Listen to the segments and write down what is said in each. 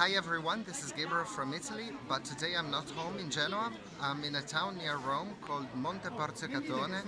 Hi everyone, this is Gabriel from Italy, but today I'm not home in Genoa. I'm in a town near Rome called Monteporzio Catone,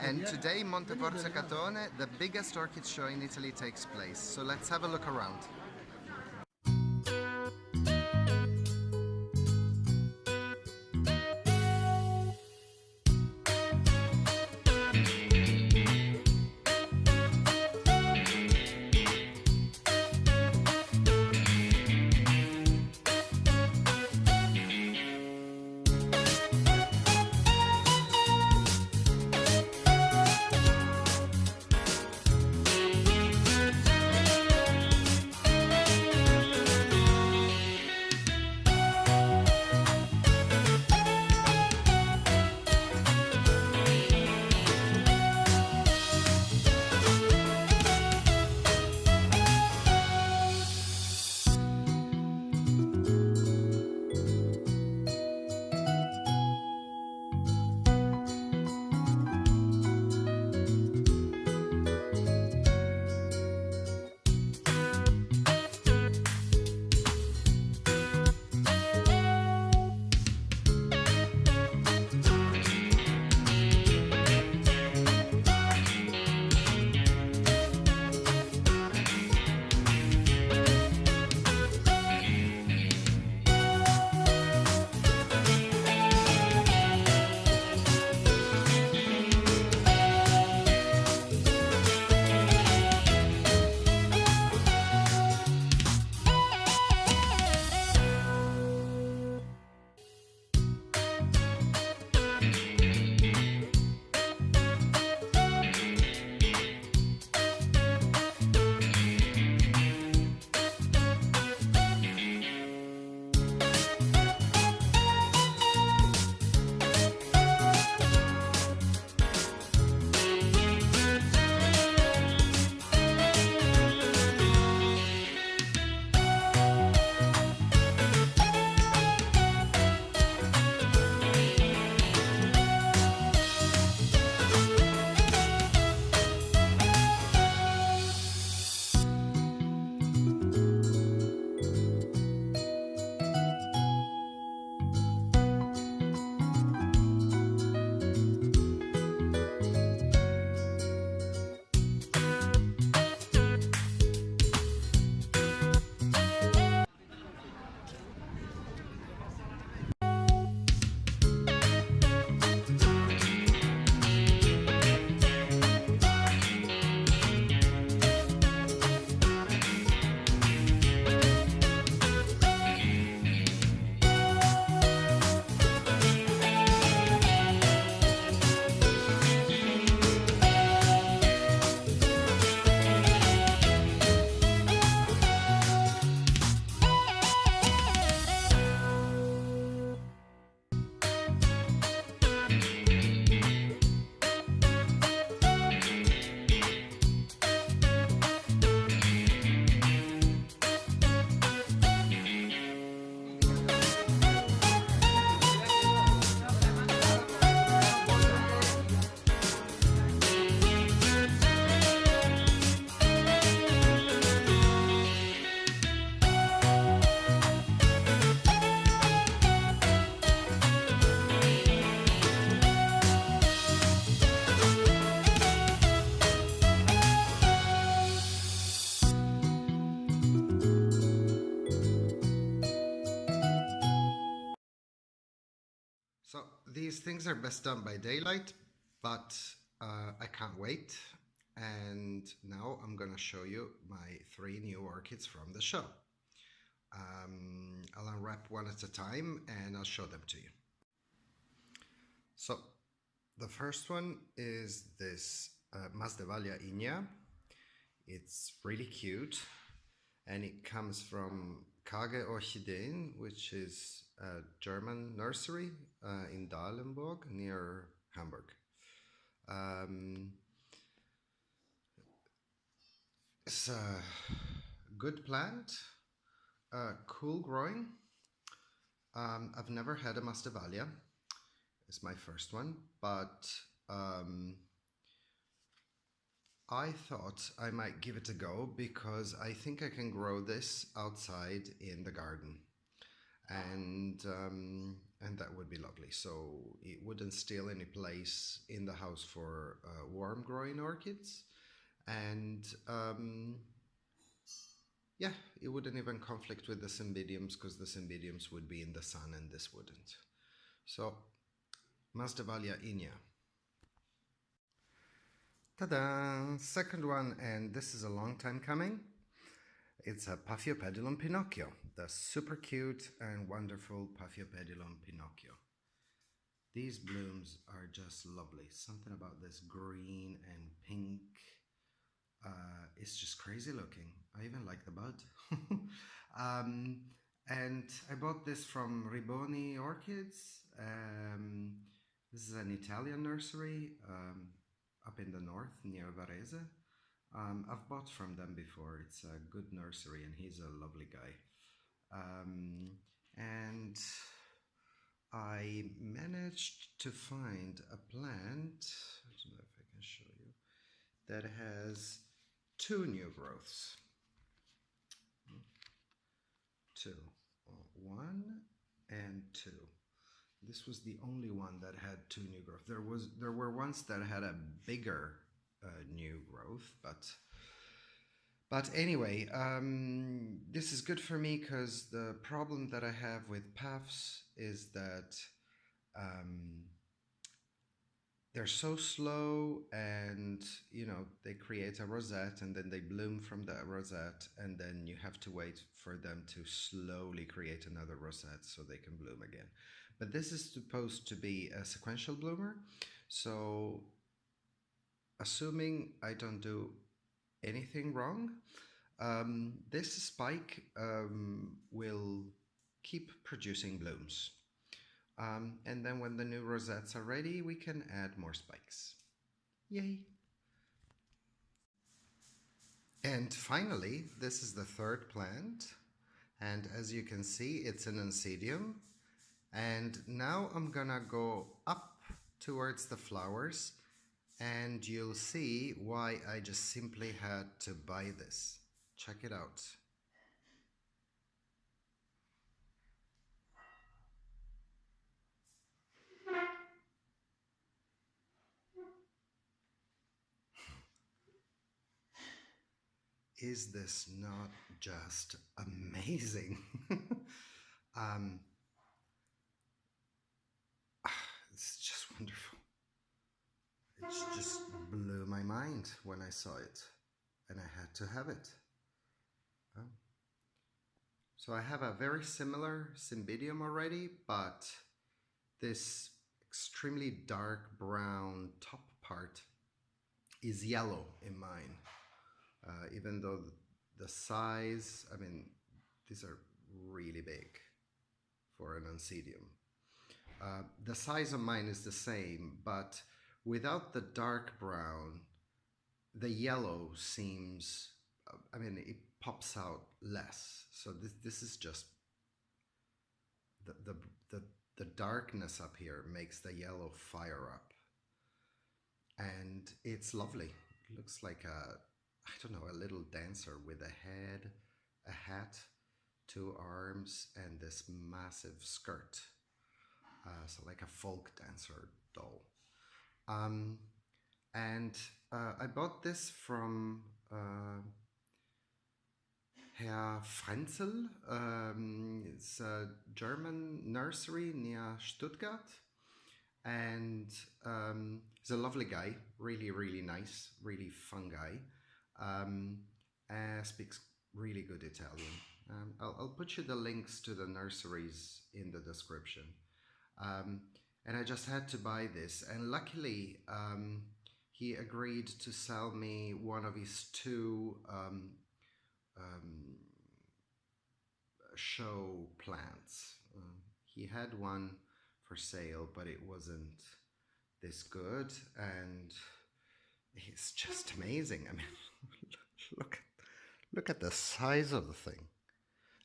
and today Monteporzio Catone, the biggest orchid show in Italy, takes place. So let's have a look around. So these things are best done by daylight, but I can't wait. And now I'm gonna show you my 3 new orchids from the show. I'll unwrap one at a time and I'll show them to you. So the first one is this Masdevallia Enya. It's really cute and it comes from Orchidee, which is a German nursery in Dahlenburg near Hamburg. It's a good plant, cool growing. I've never had a Masdevallia. It's my first one, but I thought I might give it a go because I think I can grow this outside in the garden, and that would be lovely. So it wouldn't steal any place in the house for warm growing orchids, and yeah, it wouldn't even conflict with the cymbidiums because the cymbidiums would be in the sun and this wouldn't. So Masdevallia Enya. Ta-da! Second one, and this is a long time coming. It's a Paphiopedilum Pinocchio, the super cute and wonderful Paphiopedilum Pinocchio. These blooms are just lovely. Something about this green and pink. It's just crazy looking. I even like the bud. And I bought this from Riboni Orchids. This is an Italian nursery up in the north near Varese. I've bought from them before. It's a good nursery and he's a lovely guy. And I managed to find a plant, I don't know if I can show you, that has two new growths. Two. One and two. This was the only one that had two new growth. There were ones that had a bigger new growth, but anyway, this is good for me because the problem that I have with paphs is that they're so slow, and you know, they create a rosette and then they bloom from that rosette, and then you have to wait for them to slowly create another rosette so they can bloom again. But this is supposed to be a sequential bloomer, so assuming I don't do anything wrong, this spike will keep producing blooms. And then when the new rosettes are ready, we can add more spikes. Yay! And finally, this is the third plant. And as you can see, it's an Oncidium. And now I'm gonna go up towards the flowers, and you'll see why I just simply had to buy this. Check it out. Is this not just amazing? It's just wonderful. It just blew my mind when I saw it, and I had to have it. So I have a very similar cymbidium already, but this extremely dark brown top part is yellow in mine. Even though the size, I mean, these are really big for an Oncidium. The size of mine is the same, but without the dark brown, the yellow seems, I mean, it pops out less. So this is just, the darkness up here makes the yellow fire up. And it's lovely. It looks like a, I don't know, a little dancer with a head, a hat, two arms, and this massive skirt. So like a folk dancer doll. I bought this from Herr Frenzel. It's a German nursery near Stuttgart. And he's a lovely guy, really, really nice, really fun guy. Speaks really good Italian. I'll put you the links to the nurseries in the description. And I just had to buy this, and luckily he agreed to sell me one of his two show plants. He had one for sale, but it wasn't this good, and it's just amazing. I mean, look at the size of the thing.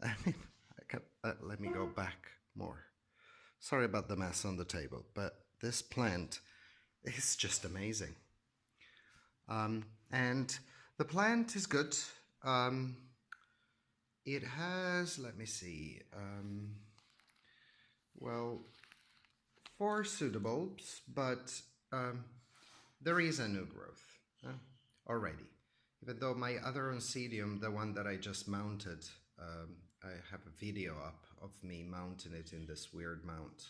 I mean, let me go back more. Sorry about the mess on the table, but this plant is just amazing. And the plant is good. Um, it has, let me see, well, 4 pseudobulbs, but there is a new growth already. Even though my other Oncidium, the one that I just mounted, I have a video up of me mounting it in this weird mount.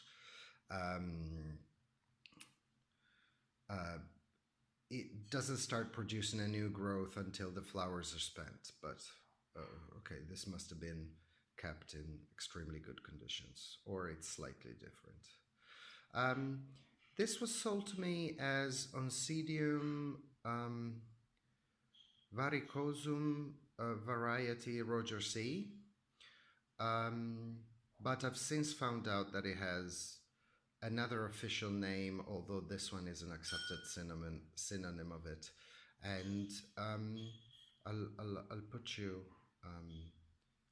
It doesn't start producing a new growth until the flowers are spent, but okay, this must have been kept in extremely good conditions, or it's slightly different. This was sold to me as Oncidium varicosum variety Roger C. But I've since found out that it has another official name, although this one is an accepted synonym of it. And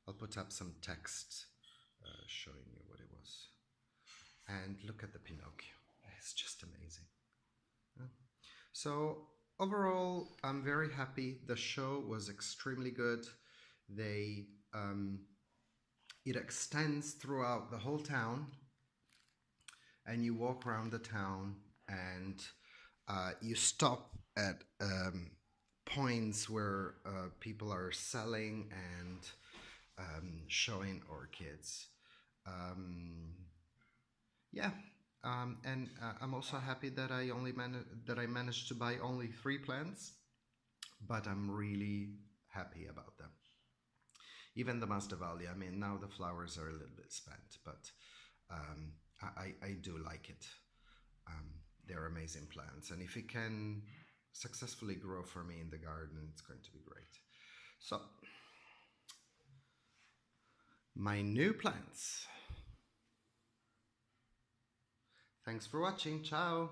I'll put up some text showing you what it was. And look at the Pinocchio. It's just amazing. So overall, I'm very happy. The show was extremely good. It extends throughout the whole town, and you walk around the town, and you stop at points where people are selling and showing orchids. Yeah, and I'm also happy that I managed to buy only 3 plants, but I'm really happy about them. Even the Masdevallia, I mean, now the flowers are a little bit spent, but I do like it. They're amazing plants, and if it can successfully grow for me in the garden, it's going to be great. So, my new plants. Thanks for watching. Ciao.